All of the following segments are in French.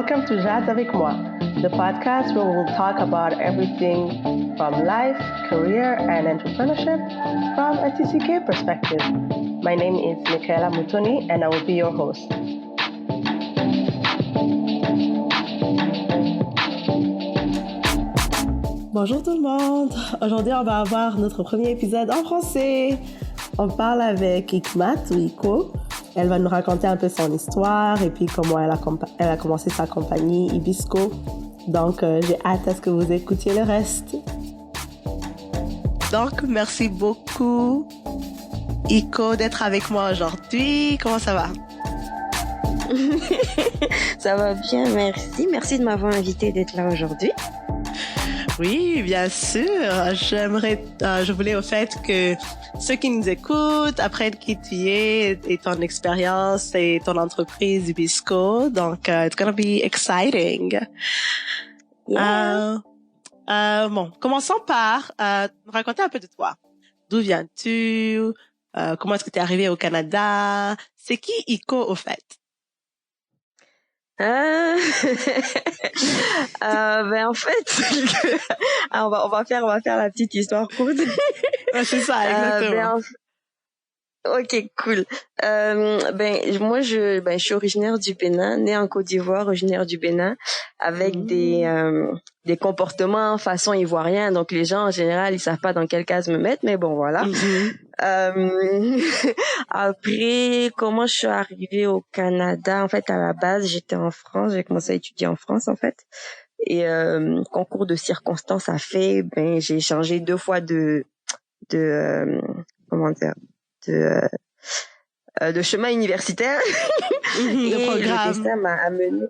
welcome to Jazz avec moi, the podcast where we will talk about everything from life, career, and entrepreneurship from a TCK perspective. My name is Michaela Mutoni, and I will be your host. Bonjour tout le monde! Aujourd'hui, on va avoir notre premier épisode en français. On parle avec Hikmat ou Iko. Elle va nous raconter un peu son histoire et puis comment elle a commencé sa compagnie Hibisco. Donc, j'ai hâte à ce que vous écoutiez le reste. Donc, merci beaucoup, Iko, d'être avec moi aujourd'hui. Comment ça va? Ça va bien, merci. Merci de m'avoir invité d'être là aujourd'hui. Oui, bien sûr. Je voulais au fait que ceux qui nous écoutent apprennent qui tu es et ton expérience et ton entreprise Hibisco. Donc, it's gonna be exciting. Yeah. Bon, commençons par me raconter un peu de toi. D'où viens-tu? Comment est-ce que tu es arrivé au Canada? C'est qui Iko au fait? Ben en fait, on va faire la petite histoire courte. C'est ça, exactement. Ok, cool. Moi, je suis originaire du Bénin, née en Côte d'Ivoire, originaire du Bénin, avec des comportements façon ivoirien. Donc les gens en général, ils savent pas dans quelle case me mettre, mais bon voilà. Après, comment je suis arrivée au Canada? En fait, à la base, j'étais en France. J'ai commencé à étudier en France, en fait. Et concours de circonstances a fait, j'ai changé 2 fois de chemin universitaire. De programme. Le destin m'a amené.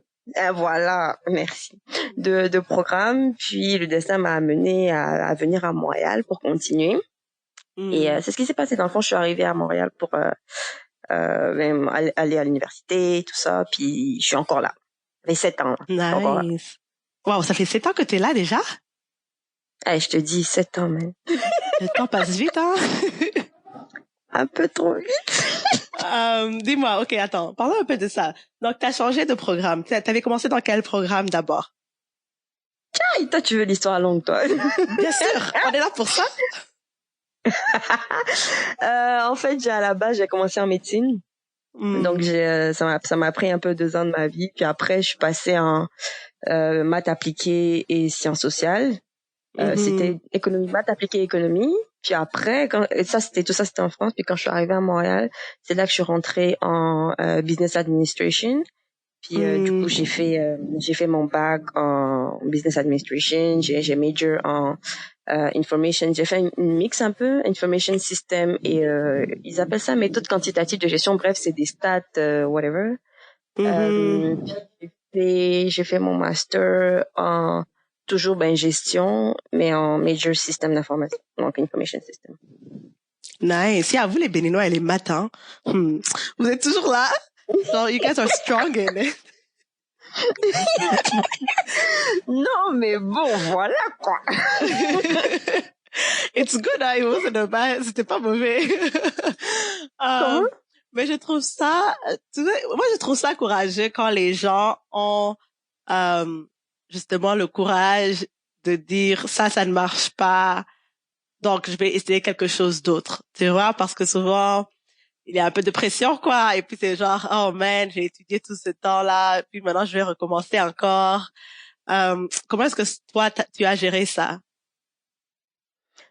Voilà, merci. De programme, puis le destin m'a amené à venir à Montréal pour continuer. Et c'est ce qui s'est passé. Dans le fond, je suis arrivée à Montréal pour aller à l'université, tout ça, puis je suis encore là. Ça fait 7 ans. Nice. Wow, ça fait 7 ans que t'es là déjà? Je te dis 7 ans, man. Le temps passe vite, hein? Un peu trop vite. Dis-moi, ok, attends, parlons un peu de ça. Donc, t'as changé de programme. T'avais commencé dans quel programme d'abord? Tiens, toi, tu veux l'histoire longue, toi? Bien sûr, on est là pour ça. En fait, à la base, j'ai commencé en médecine. Donc, ça m'a pris un peu 2 ans de ma vie. Puis après, je suis passée en maths appliquées et sciences sociales. C'était maths appliquées économie. Puis après, c'était en France. Puis quand je suis arrivée à Montréal, c'est là que je suis rentrée en business administration. Puis du coup, j'ai fait mon bac en business administration. J'ai major en information. J'ai fait une mix un peu information system et ils appellent ça méthode quantitative de gestion. Bref, c'est des stats, whatever. J'ai fait mon master en toujours gestion, mais en major système d'information, donc information system. Nice. Yeah, vous les Béninois et les matins, vous êtes toujours là. So you guys are strong in it. Non, mais bon, voilà quoi. It's good, hein? C'était pas mauvais. Comment? Mais je trouve ça, moi je trouve ça courageux quand les gens ont justement le courage de dire ça ne marche pas, donc je vais essayer quelque chose d'autre, tu vois, parce que souvent il y a un peu de pression quoi, et puis c'est genre oh man, j'ai étudié tout ce temps-là, et puis maintenant je vais recommencer encore. Comment est-ce que toi tu as géré ça?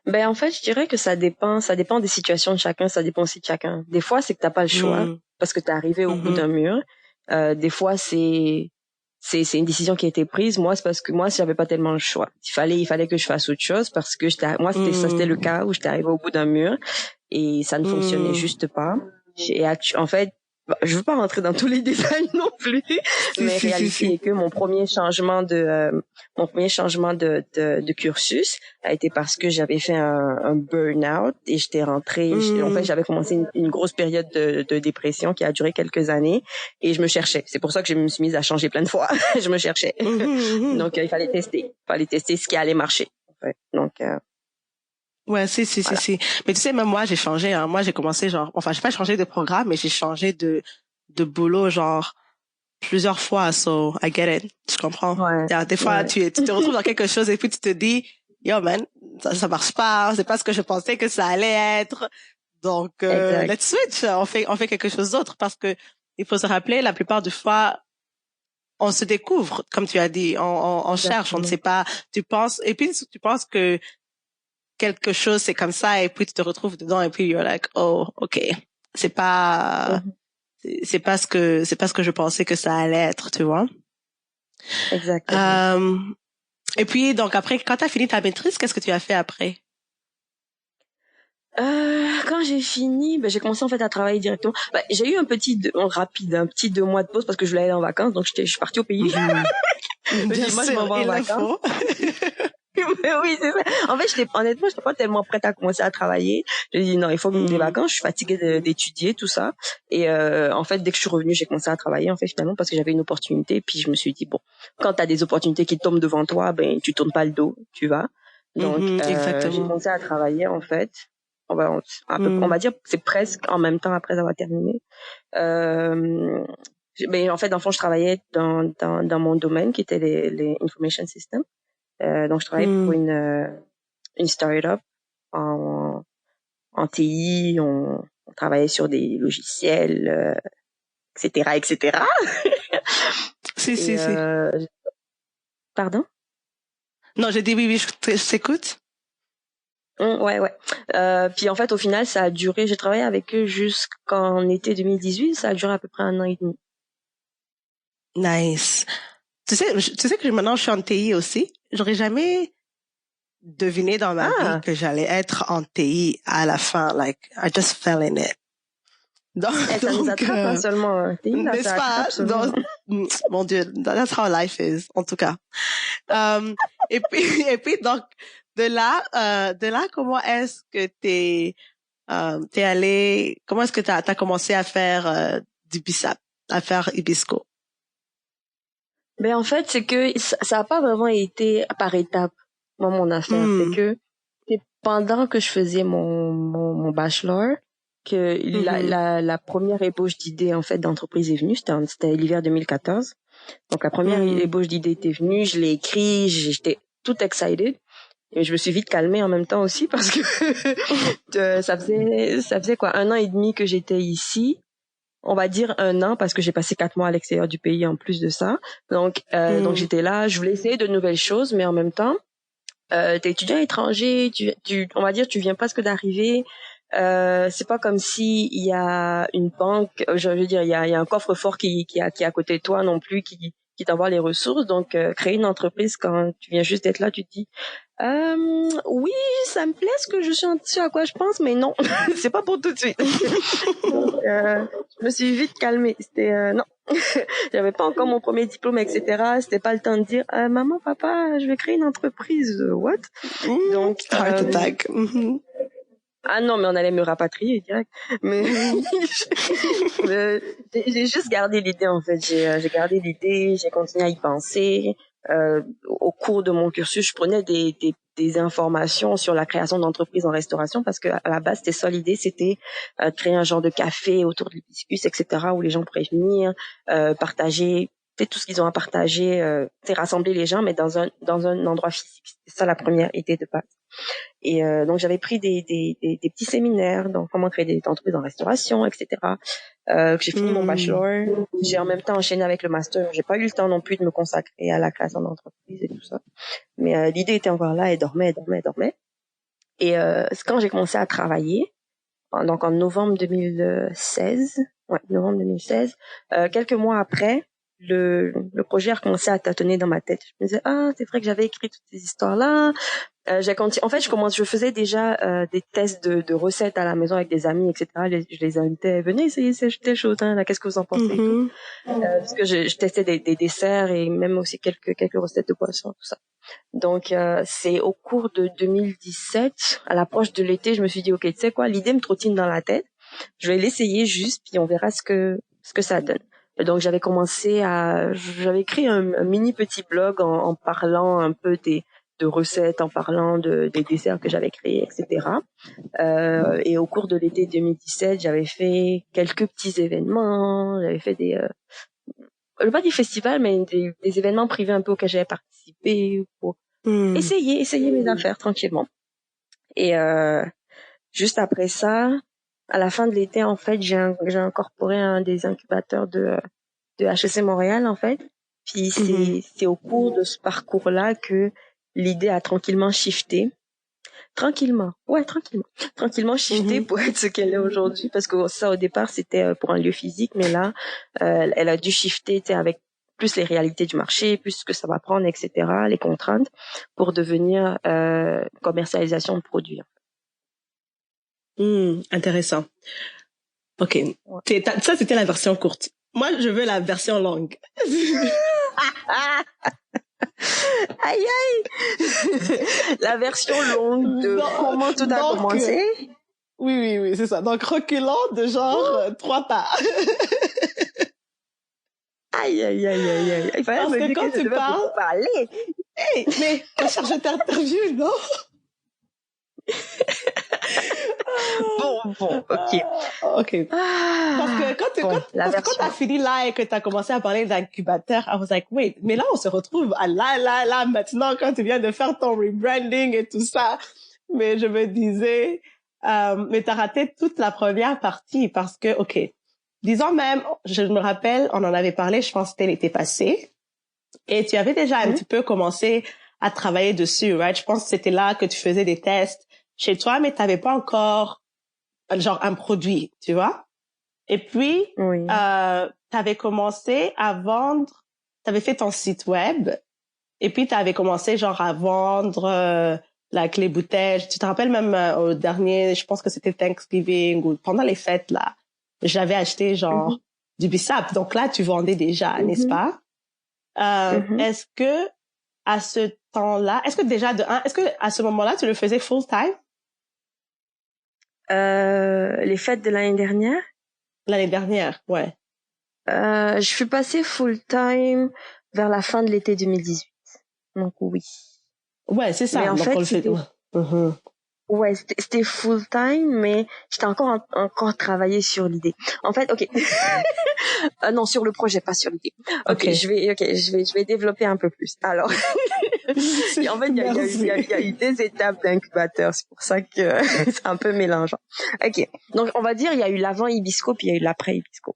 En fait, je dirais que ça dépend des situations de chacun, ça dépend aussi de chacun. Des fois, c'est que t'as pas le choix parce que t'es arrivé au bout d'un mur. Des fois, c'est une décision qui a été prise. Moi, c'est parce que moi, j'avais pas tellement le choix. Il fallait que je fasse autre chose parce que c'était le cas où j'étais arrivée au bout d'un mur et ça ne fonctionnait juste pas. En fait, je veux pas rentrer dans tous les détails non plus, mais réalité est que mon premier changement de cursus a été parce que j'avais fait un burn-out et j'étais rentrée. En fait, j'avais commencé une grosse période de dépression qui a duré quelques années et je me cherchais. C'est pour ça que je me suis mise à changer plein de fois. Je me cherchais. Donc il fallait tester ce qui allait marcher. En fait. Donc Ouais, si. Mais tu sais, même moi, j'ai changé, hein. Moi, j'ai commencé j'ai pas changé de programme, mais j'ai changé de boulot, plusieurs fois, so I get it. Je comprends. Ouais. Des fois, tu te retrouves dans quelque chose et puis tu te dis, yo man, ça marche pas, c'est pas ce que je pensais que ça allait être. Donc, let's switch. On fait quelque chose d'autre parce que il faut se rappeler, la plupart du fois, on se découvre, comme tu as dit, on cherche, on ne sait pas. Tu penses que quelque chose c'est comme ça et puis tu te retrouves dedans et puis you're like, oh, ok, c'est pas ce que je pensais que ça allait être, tu vois. Exactement. Et puis donc après, quand t'as fini ta maîtrise, qu'est-ce que tu as fait après? Quand j'ai fini, j'ai commencé en fait à travailler directement. J'ai eu un petit 2 mois de pause parce que je voulais aller en vacances, donc je suis partie au pays. Bien moi, je sûr, m'en vais en vacances. Mais oui, c'est ça. En fait, honnêtement, j'étais pas tellement prête à commencer à travailler. J'ai dit non, il faut des vacances. Je suis fatiguée d'étudier tout ça. Et en fait, dès que je suis revenue, j'ai commencé à travailler en fait finalement parce que j'avais une opportunité. Puis je me suis dit bon, quand t'as des opportunités qui tombent devant toi, tu tournes pas le dos, tu vas. Donc j'ai commencé à travailler en fait. On va dire que c'est presque en même temps après avoir terminé. Mais en fait, dans le fond, je travaillais dans mon domaine qui était les information systems. Donc, je travaillais pour une start-up en TI. On travaillait sur des logiciels, etc., etc. Si. Pardon? Non, j'ai dit oui, je t'écoute. Ouais. Puis en fait, au final, ça a duré. J'ai travaillé avec eux jusqu'en été 2018. Ça a duré à peu près 1 an et demi. Nice. Tu sais que maintenant je suis en TI aussi. J'aurais jamais deviné dans ma vie que j'allais être en TI à la fin. Like, I just fell in it. Donc, ça nous attrape seulement. TI, n'est-ce pas? Mon Dieu, that's how life is, en tout cas. Et puis donc de là, comment est-ce que t'es allé? Comment est-ce que t'as commencé à faire du BISAP, à faire Ibisco? En fait, c'est que ça a pas vraiment été par étapes. Moi, mon affaire, c'est que pendant que je faisais mon bachelor que la première ébauche d'idée en fait d'entreprise est venue. C'était l'hiver 2014. Donc la première ébauche d'idée était venue, je l'ai écrit, j'étais toute excited. Et je me suis vite calmée en même temps aussi parce que ça faisait quoi 1 an et demi que j'étais ici. On va dire 1 an parce que j'ai passé 4 mois à l'extérieur du pays en plus de ça. Donc j'étais là, je voulais essayer de nouvelles choses, mais en même temps, t'es étudiant étranger, on va dire tu viens presque d'arriver. C'est pas comme si il y a une banque, je veux dire il y a un coffre-fort qui est à côté de toi non plus qui t'envoie les ressources. Donc créer une entreprise quand tu viens juste d'être là, tu te dis oui, ça me plaît ce à quoi je pense, mais non, c'est pas pour tout de suite. Donc, je me suis vite calmée. C'était non, j'avais pas encore mon premier diplôme, etc. C'était pas le temps de dire maman, papa, je vais créer une entreprise. What? Donc heart attack. Ah non, mais on allait me rapatrier direct. Mais j'ai juste gardé l'idée en fait. J'ai gardé l'idée, j'ai continué à y penser. Au cours de mon cursus, je prenais des informations sur la création d'entreprises en restauration parce que à la base, c'était ça l'idée, c'était créer un genre de café autour de l'hibiscus, etc., où les gens pourraient venir partager tout ce qu'ils ont à partager, rassembler les gens, mais dans un endroit physique. C'est ça la première idée de base. Et donc j'avais pris des petits séminaires, donc comment créer des entreprises en restauration, etc. J'ai fini mon bachelor, j'ai en même temps enchaîné avec le master. J'ai pas eu le temps non plus de me consacrer à la création d'entreprise et tout ça, mais l'idée était encore là, elle dormait. Et c'est quand j'ai commencé à travailler, donc en novembre 2016, quelques mois après, le projet a recommencé à tâtonner dans ma tête. Je me disais c'est vrai que j'avais écrit toutes ces histoires là. Je faisais déjà des tests de recettes à la maison avec des amis, etc. Je les invitais, venez essayer cette chose, là, qu'est-ce que vous en pensez et tout. Parce que je testais des desserts et même aussi quelques recettes de boissons, tout ça. Donc c'est au cours de 2017, à l'approche de l'été, je me suis dit ok, tu sais quoi, l'idée me trottine dans la tête. Je vais l'essayer juste, puis on verra ce que ça donne. Et donc j'avais écrit un mini petit blog en parlant un peu de recettes, en parlant des desserts que j'avais créés, etc. Et au cours de l'été 2017, j'avais fait quelques petits événements, j'avais fait pas des festivals, mais des événements privés un peu auxquels j'avais participé pour essayer mes affaires tranquillement. Et juste après ça, à la fin de l'été, en fait, j'ai incorporé un des incubateurs de HEC Montréal, en fait. Puis c'est au cours de ce parcours-là que l'idée a tranquillement shifté. Tranquillement shifté pour être ce qu'elle est aujourd'hui, parce que ça, au départ, c'était pour un lieu physique, mais là, elle a dû shifter, avec plus les réalités du marché, plus ce que ça va prendre, etc., les contraintes, pour devenir commercialisation de produits. Intéressant. OK. Ouais. Ça, c'était la version courte. Moi, je veux la version longue. Aïe, aïe. La version longue de comment tout a commencé. Oui, c'est ça. Donc, reculant de genre 3 pas. Aïe. Il fallait parce me que dire quand que tu parles... Hey, mais ma chère, je t'interviewe, non? Bon, ok. OK. Parce que quand t'as fini là et que t'as commencé à parler d'incubateur, I was like, wait, mais là, on se retrouve à là, maintenant, quand tu viens de faire ton rebranding et tout ça. Mais je me disais, mais t'as raté toute la première partie parce que, OK, disons même, je me rappelle, on en avait parlé, je pense que c'était l'été passé, et tu avais déjà un petit peu commencé à travailler dessus, right? Je pense que c'était là que tu faisais des tests chez toi, mais t'avais pas encore genre un produit, tu vois. Et puis, t'avais commencé à vendre, t'avais fait ton site web, et puis t'avais commencé genre à vendre les bouteilles. Tu te rappelles même au dernier, je pense que c'était Thanksgiving ou pendant les fêtes là, j'avais acheté genre du bissap. Donc là, tu vendais déjà, n'est-ce pas? Est-ce que à ce temps-là, est-ce que à ce moment-là, tu le faisais full time? Les fêtes de l'année dernière? L'année dernière, ouais. Je suis passée full time vers la fin de l'été 2018. Donc oui. Ouais, c'est ça. Mais en donc fait, on le fait. Ouais, c'était full time, mais j'étais encore travaillé sur l'idée. En fait, ok. Non, sur le projet, pas sur l'idée. Ok, je vais développer un peu plus. Alors, en fait, il y a eu des étapes d'incubateur. C'est pour ça que c'est un peu mélangeant. Ok. Donc, on va dire, il y a eu l'avant Hibisco, puis il y a eu l'après Hibisco.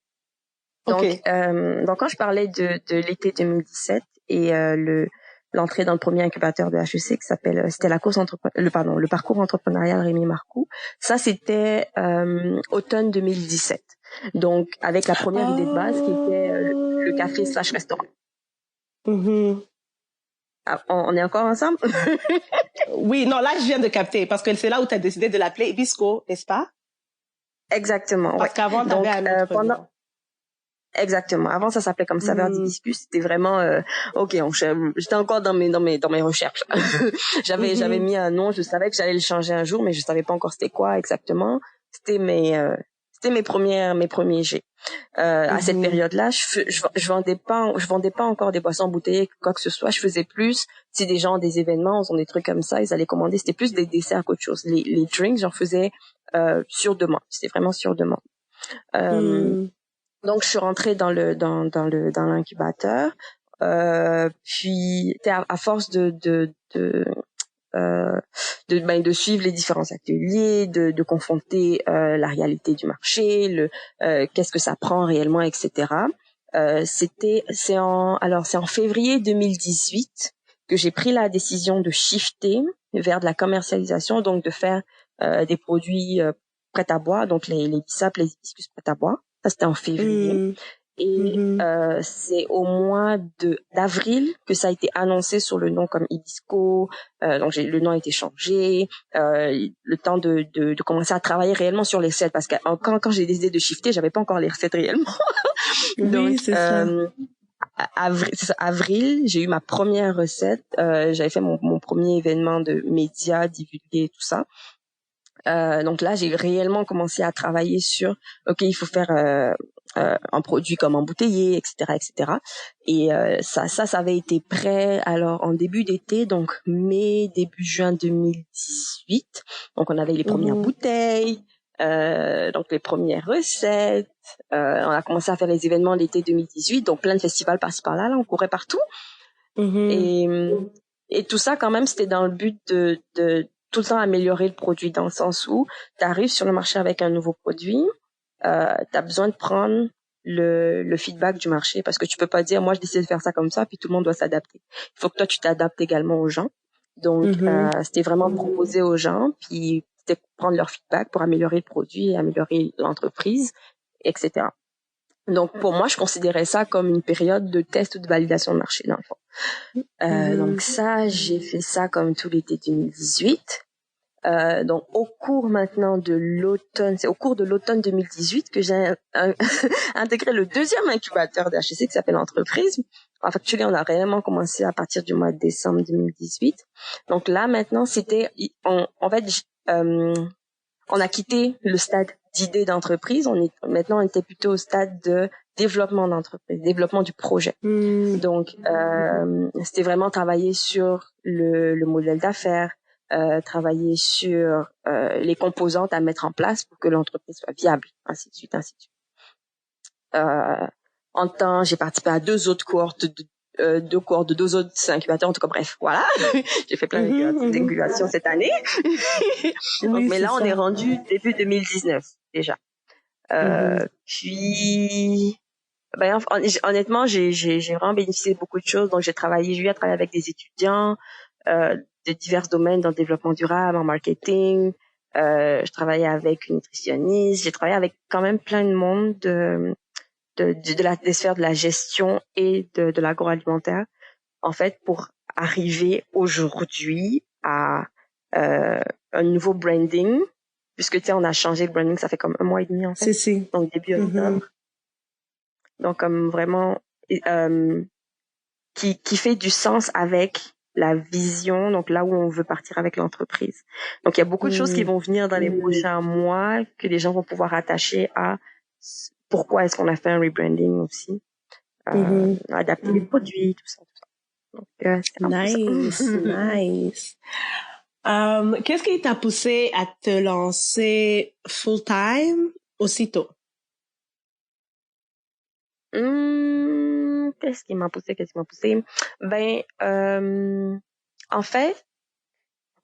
Donc, donc quand je parlais de l'été 2017 et l'entrée dans le premier incubateur de HEC qui s'appelle, c'était le parcours entrepreneurial Rémi Marcoux. Ça, c'était automne 2017. Donc, avec la première idée de base qui était le café/restaurant. On est encore ensemble? Oui, non, là, je viens de capter parce que c'est là où tu as décidé de l'appeler Hibisco, n'est-ce pas? Exactement. Parce qu'avant, tu avais un autre nom. Exactement. Avant, ça s'appelait comme saveur d'hibiscus. C'était vraiment, j'étais encore dans mes recherches. J'avais mis un nom. Je savais que j'allais le changer un jour, mais je savais pas encore c'était quoi exactement. C'était mes premiers jets. À cette période-là, je vendais pas encore des boissons embouteillées, quoi que ce soit. Je faisais plus, si des gens, des événements, ont des trucs comme ça, ils allaient commander. C'était plus des desserts qu'autre chose. Les drinks, j'en faisais, sur demande. C'était vraiment sur demande. Donc je suis rentrée dans l'incubateur, puis à force de suivre les différents ateliers, de confronter la réalité du marché, qu'est-ce que ça prend réellement, etc. C'est en février 2018 que j'ai pris la décision de shifter vers de la commercialisation, donc de faire des produits prêts à boire, donc les bissap, les hibiscus prêts à boire. Ça, c'était en février. Et c'est au mois d'avril que ça a été annoncé sur le nom comme Hibisco. Donc le nom a été changé. Le temps de commencer à travailler réellement sur les recettes, parce que quand j'ai décidé de shifter, j'avais pas encore les recettes réellement. Donc, oui, c'est ça. Avril, j'ai eu ma première recette. J'avais fait mon premier événement de médias, divulgué, tout ça. Donc là, j'ai réellement commencé à travailler sur, il faut faire un produit comme embouteillé, etc. Et ça avait été prêt alors en début d'été, donc mai, début juin 2018. Donc on avait les premières bouteilles, donc les premières recettes. On a commencé à faire les événements l'été 2018, donc plein de festivals par-ci par-là, là, on courait partout. Et tout ça, quand même, c'était dans le but de tout le temps améliorer le produit, dans le sens où tu arrives sur le marché avec un nouveau produit, tu as besoin de prendre le feedback du marché, parce que tu peux pas dire, moi, je décide de faire ça comme ça, puis tout le monde doit s'adapter. Il faut que toi, tu t'adaptes également aux gens. Donc, c'était vraiment proposer aux gens, puis c'était prendre leur feedback pour améliorer le produit, améliorer l'entreprise, etc. Donc, pour moi, je considérais ça comme une période de test ou de validation de marché, dans le fond. Donc ça, j'ai fait ça comme tout l'été 2018. Donc, au cours maintenant de l'automne, c'est au cours de l'automne 2018 que j'ai intégré le deuxième incubateur d'HEC qui s'appelle Entreprise. En fait, on a réellement commencé à partir du mois de décembre 2018. Donc là, maintenant, on a quitté le stade d'idée d'entreprise. Maintenant, on était plutôt au stade de développement d'entreprise, développement du projet. Donc, c'était vraiment travailler sur le modèle d'affaires, travailler sur les composantes à mettre en place pour que l'entreprise soit viable, ainsi de suite, ainsi de suite. En temps, j'ai participé à deux autres cohortes de deux autres incubateurs. En tout cas, bref, voilà. J'ai fait plein d'incubation cette année. Donc, mais là, on est rendu début 2019 déjà. Puis, honnêtement, j'ai vraiment bénéficié de beaucoup de choses. Donc, j'ai eu à travailler avec des étudiants de divers domaines dans le développement durable, en marketing. Je travaillais avec une nutritionniste. J'ai travaillé avec quand même plein de monde des sphères de la gestion et de l'agroalimentaire, en fait, pour arriver aujourd'hui à un nouveau branding, puisque tu sais, on a changé le branding, ça fait comme 1 mois et demi en fait. Donc début octobre. Donc comme vraiment qui fait du sens avec la vision, donc là où on veut partir avec l'entreprise. Donc il y a beaucoup de choses qui vont venir dans les prochains mois que les gens vont pouvoir attacher à pourquoi est-ce qu'on a fait un rebranding aussi, adapter les produits, tout ça. Donc, nice, nice. Qu'est-ce qui t'a poussé à te lancer full-time aussitôt? Qu'est-ce qui m'a poussé? En fait,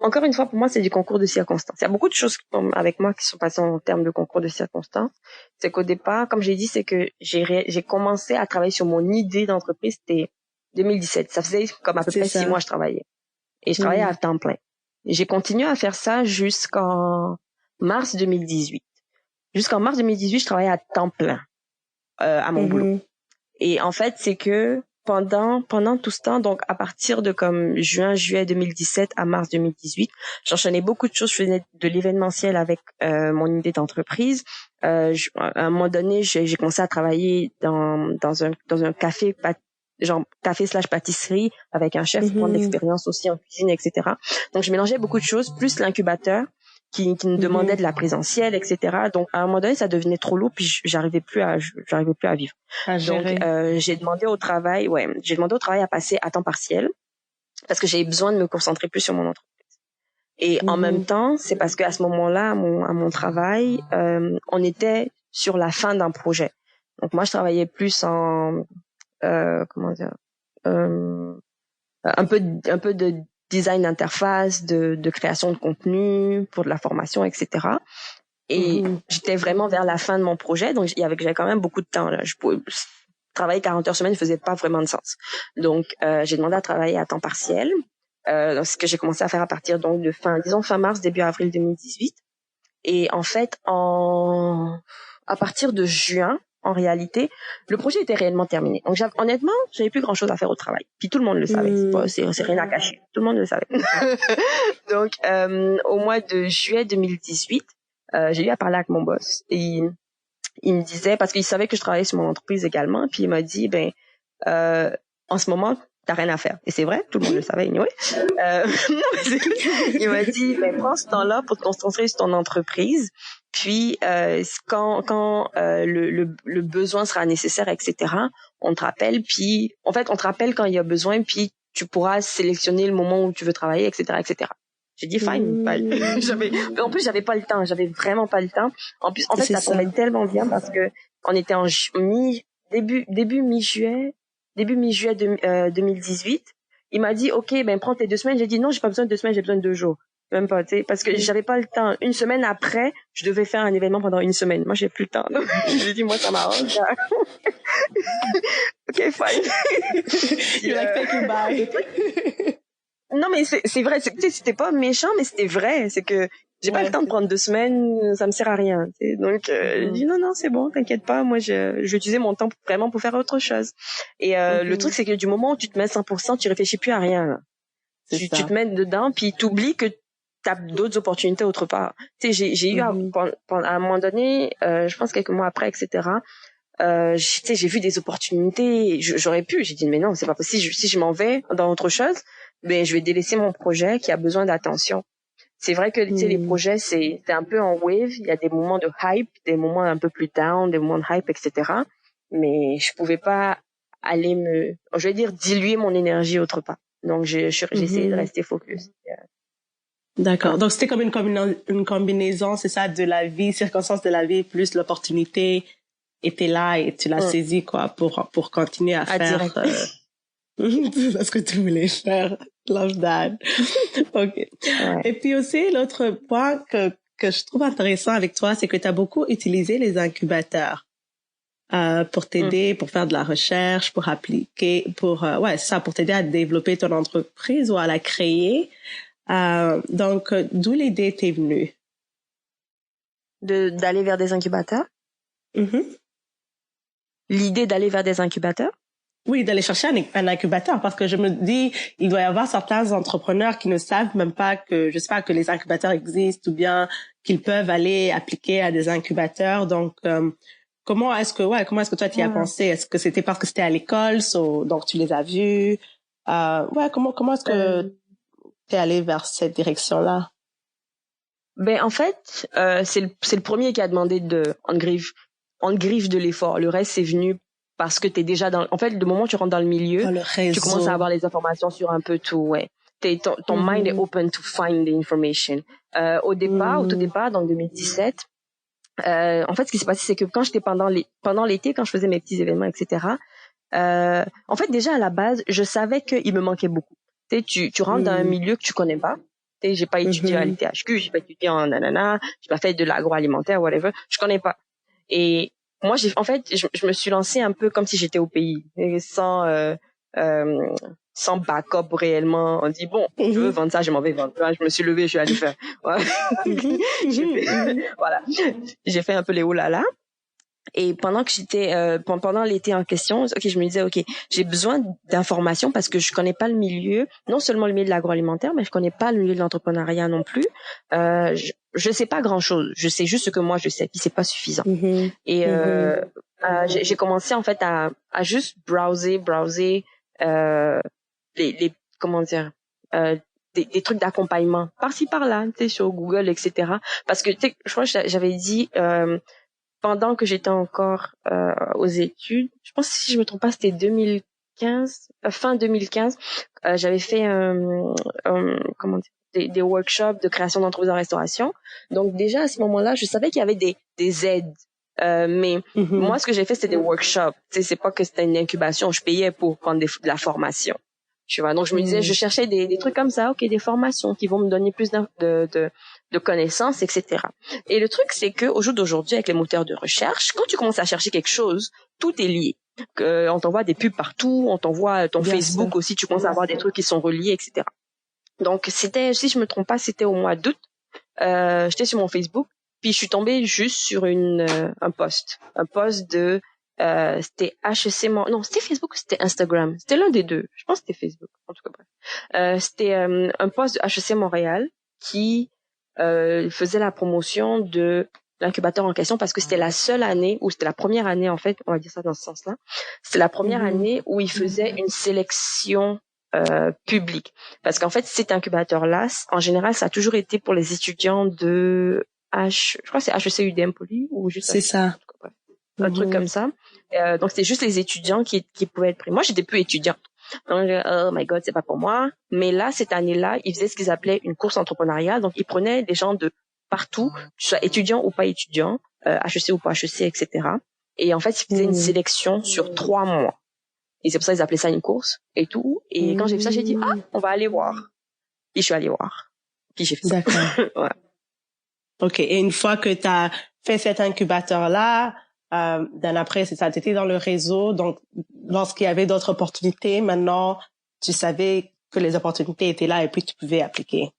encore une fois, pour moi, c'est du concours de circonstances. Il y a beaucoup de choses avec moi qui sont passées en termes de concours de circonstances. C'est qu'au départ, comme j'ai dit, c'est que j'ai commencé à travailler sur mon idée d'entreprise, c'était 2017. Ça faisait comme à peu près 6 mois que je travaillais. Et je travaillais à temps plein. J'ai continué à faire ça jusqu'en mars 2018. Jusqu'en mars 2018, je travaillais à temps plein à mon boulot. Et en fait, c'est que pendant tout ce temps, donc à partir de comme juillet 2017 à mars 2018, j'enchaînais beaucoup de choses. Je faisais de l'événementiel avec mon idée d'entreprise. À un moment donné, j'ai commencé à travailler dans un café genre café/pâtisserie avec un chef pour prendre l'expérience aussi en cuisine, etc. Donc je mélangeais beaucoup de choses, plus l'incubateur qui me demandait de la présentielle, etc. Donc à un moment donné, ça devenait trop lourd, puis j'arrivais plus à vivre. Donc j'ai demandé au travail à passer à temps partiel parce que j'avais besoin de me concentrer plus sur mon entreprise. Et en même temps, c'est parce qu'à ce moment-là, à mon travail, on était sur la fin d'un projet. Donc moi, je travaillais plus en un peu de design d'interface, de création de contenu pour de la formation, etc. Et j'étais vraiment vers la fin de mon projet, donc j'avais quand même beaucoup de temps là. Je pouvais travailler 40 heures semaine, ne faisait pas vraiment de sens. Donc j'ai demandé à travailler à temps partiel. Donc ce que j'ai commencé à faire à partir donc de fin mars, début avril 2018. Et en fait, à partir de juin, en réalité, le projet était réellement terminé. Donc, honnêtement, j'avais plus grand chose à faire au travail. Puis tout le monde le savait. C'est rien à cacher. Tout le monde le savait. Donc, au mois de juillet 2018, j'ai eu à parler avec mon boss. Et il me disait, parce qu'il savait que je travaillais sur mon entreprise également, puis il m'a dit, en ce moment, t'as rien à faire. Et c'est vrai, tout le monde le savait, anyway. Il m'a dit, prends ce temps-là pour te concentrer sur ton entreprise. Puis, quand le besoin sera nécessaire, etc., on te rappelle. Puis, en fait, on te rappelle quand il y a besoin, puis tu pourras sélectionner le moment où tu veux travailler, etc., etc. J'ai dit fine. En plus, j'avais pas le temps. J'avais vraiment pas le temps. En plus, en fait, ça tombait tellement bien parce que on était en début mi-juillet 2018. Il m'a dit, OK, ben, prends tes 2 semaines. J'ai dit, non, j'ai pas besoin de 2 semaines, j'ai besoin de 2 jours. Même pas, tu sais, parce que j'avais pas le temps. Une semaine après, je devais faire un événement pendant une semaine. Moi, j'ai plus le temps. Donc, j'ai dit, moi, ça m'arrange. OK, fine. You're like, thank you, bye. Non, mais c'est vrai. C'était pas méchant, mais c'était vrai. C'est que j'ai pas le temps de prendre 2 semaines. Ça me sert à rien. T'sais. Donc, j'ai dit, non, c'est bon, t'inquiète pas. Moi, je vais utiliser mon temps vraiment pour faire autre chose. Et le truc, c'est que du moment où tu te mets 100%, tu réfléchis plus à rien. Là. Tu te mets dedans, puis t'oublies que t'as d'autres opportunités autre part. Tu sais, j'ai eu à un moment donné, je pense quelques mois après, etc. J'ai vu des opportunités. J'aurais pu. J'ai dit mais non, c'est pas possible. Si je m'en vais dans autre chose, ben je vais délaisser mon projet qui a besoin d'attention. C'est vrai que tu sais les projets c'est un peu en wave. Il y a des moments de hype, des moments un peu plus down, des moments de hype, etc. Mais je pouvais pas aller je vais dire diluer mon énergie autre part. Donc j'ai essayé de rester focus. D'accord. Donc c'était comme une combinaison, c'est ça, de la vie, circonstances de la vie plus l'opportunité était là et tu l'as saisi quoi pour continuer à faire ce que tu voulais faire. Love that. OK. Ouais. Et puis aussi l'autre point que je trouve intéressant avec toi, c'est que tu as beaucoup utilisé les incubateurs pour t'aider, pour faire de la recherche, pour appliquer, pour t'aider à développer ton entreprise ou à la créer. Donc, d'où l'idée t'est venue? D'aller vers des incubateurs? L'idée d'aller vers des incubateurs? Oui, d'aller chercher un incubateur, parce que je me dis, il doit y avoir certains entrepreneurs qui ne savent même pas que les incubateurs existent ou bien qu'ils peuvent aller appliquer à des incubateurs. Donc, comment est-ce que toi tu y as pensé? Est-ce que c'était parce que c'était à l'école, donc tu les as vus? Comment est-ce que t'es allé vers cette direction-là? Ben en fait, c'est le premier qui a demandé en griffe de l'effort. Le reste c'est venu parce que t'es déjà en fait, le moment où tu rentres dans le milieu, tu commences à avoir les informations sur un peu tout, ouais. Ton mind est open to find the information. Au tout départ, dans 2017, en fait, ce qui s'est passé, c'est que quand j'étais pendant l'été, quand je faisais mes petits événements, etc., en fait, déjà, à la base, je savais qu'il me manquait beaucoup. Tu rentres dans un milieu que tu connais pas. J'ai pas étudié à l'ITHQ, j'ai pas étudié en nanana, j'ai pas fait de l'agroalimentaire, whatever. Je connais pas. Et moi, je me suis lancée un peu comme si j'étais au pays, sans backup réellement. On dit bon, je veux vendre ça, je m'en vais vendre. Je me suis levée, je suis allée faire. Voilà. J'ai fait un peu les oh-là-là. Et pendant que pendant l'été en question, je me disais, j'ai besoin d'informations parce que je connais pas le milieu, non seulement le milieu de l'agroalimentaire, mais je connais pas le milieu de l'entrepreneuriat non plus. Je sais pas grand chose. Je sais juste ce que moi je sais, puis c'est pas suffisant. Et j'ai commencé en fait à juste browser les comment dire des trucs d'accompagnement par-ci par-là, sur Google, etc. Parce que je crois que j'avais dit pendant que j'étais encore aux études, je pense que si je me trompe pas, c'était 2015, fin 2015, j'avais fait des workshops de création d'entreprises en restauration. Donc déjà à ce moment-là, je savais qu'il y avait des aides. Mais moi, ce que j'ai fait, c'était des workshops. C'est pas que c'était une incubation. Je payais pour prendre de la formation. Tu vois. Donc je me disais, je cherchais des trucs comme ça, des formations qui vont me donner plus de connaissances, etc. Et le truc, c'est que au jour d'aujourd'hui, avec les moteurs de recherche, quand tu commences à chercher quelque chose, tout est lié. On t'envoie des pubs partout, on t'envoie ton Facebook aussi, tu commences à avoir des trucs qui sont reliés, etc. Donc c'était, si je me trompe pas, c'était au mois d'août. J'étais sur mon Facebook, puis je suis tombée juste sur un post de c'était non, c'était Facebook ou c'était Instagram, c'était l'un des deux, je pense que c'était Facebook, en tout cas bref. C'était un post de HEC Montréal qui faisait la promotion de l'incubateur en question parce que c'était la seule année, ou c'était la première année en fait, on va dire ça dans ce sens-là, c'était la première année où ils faisaient une sélection publique. Parce qu'en fait, cet incubateur-là, en général, ça a toujours été pour les étudiants de je crois que c'est HEC UDM Poly ou juste c'est ça. Un truc comme ça. Donc c'était juste les étudiants qui pouvaient être pris. Moi, j'étais plus étudiante. Donc, oh my God, c'est pas pour moi. Mais là, cette année-là, ils faisaient ce qu'ils appelaient une course entrepreneuriale. Donc, ils prenaient des gens de partout, soit étudiants ou pas étudiants, HEC ou pas HEC, etc. Et en fait, ils faisaient une sélection sur 3 mois. Et c'est pour ça qu'ils appelaient ça une course et tout. Et quand j'ai vu ça, j'ai dit, on va aller voir. Puis je suis allée voir. Puis j'ai fait ça. D'accord. Ouais. OK. Et une fois que tu as fait cet incubateur-là, après, c'est ça, tu étais dans le réseau. Donc, lorsqu'il y avait d'autres opportunités, maintenant, tu savais que les opportunités étaient là et puis tu pouvais appliquer.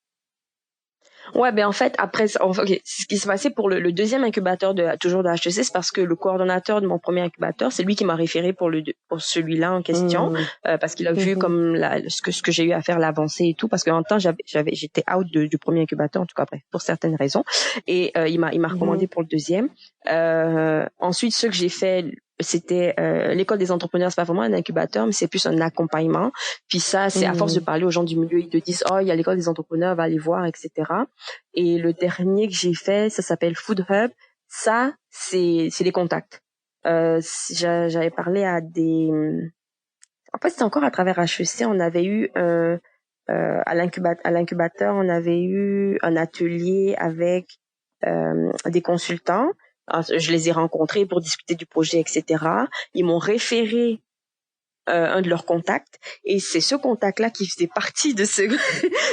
Ouais, ben en fait, après, okay, ce qui s'est passé pour le deuxième incubateur toujours de HEC, c'est parce que le coordonnateur de mon premier incubateur, c'est lui qui m'a référé pour celui-là en question, parce qu'il a vu comme ce que j'ai eu à faire l'avancée et tout, parce qu'en temps j'étais out du premier incubateur, en tout cas bref, pour certaines raisons, et il m'a recommandé pour le deuxième. Ensuite, ce que j'ai fait, c'était l'école des entrepreneurs, c'est pas vraiment un incubateur, mais c'est plus un accompagnement. Puis ça, c'est à force de parler aux gens du milieu, ils te disent il y a l'école des entrepreneurs, va aller voir, etc. Et le dernier que j'ai fait, ça s'appelle Food Hub. Ça, c'est les contacts. J'avais parlé à des, en fait c'était encore à travers HEC, on avait eu à l'incubateur, on avait eu un atelier avec des consultants. Je les ai rencontrés pour discuter du projet, etc. Ils m'ont référé un de leurs contacts et c'est ce contact-là qui faisait partie de